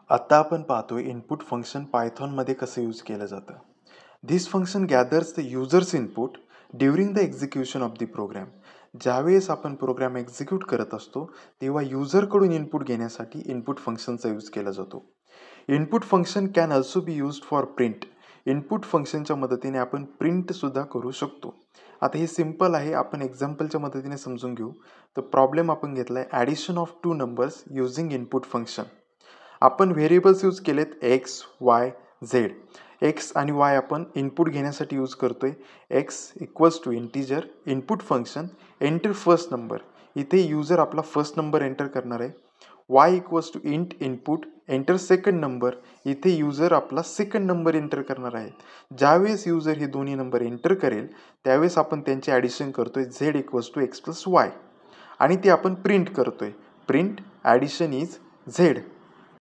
आता आपण पाहतोय इनपुट फंक्शन पायथॉनमध्ये कसं यूज केलं जातं. This function gathers the users input during the execution of the program. ज्यावेळेस आपण प्रोग्राम एक्झिक्यूट करत असतो तेव्हा युजरकडून इनपुट घेण्यासाठी इनपुट फंक्शनचा यूज केला जातो. Input function can also be used for print. Input फंक्शनच्या मदतीने आपण प्रिंट सुद्धा करू शकतो. आता हे सिम्पल आहे, आपण एक्झाम्पलच्या मदतीने समजून घेऊ. तर प्रॉब्लेम आपण घेतलाय addition of two numbers using input function. आपण व्हेरिएबल्स यूज केलेत एक्स वाय झेड. एक्स आणि वाय आपण इनपुट घेण्यासाठी यूज करतोय. X equals to integer input function enter first number. इथे युजर आपला फर्स्ट नंबर एंटर करणार आहे. Y equals to int input enter second number. इथे युजर आपला सेकंड नंबर एंटर करणार आहे. ज्यावेळेस युजर हे दोन्ही नंबर एंटर करेल त्यावेळेस आपण त्यांचे ॲडिशन करतोय z equals to x plus y आणि ते आपण प्रिंट करतोय. Print addition is Z.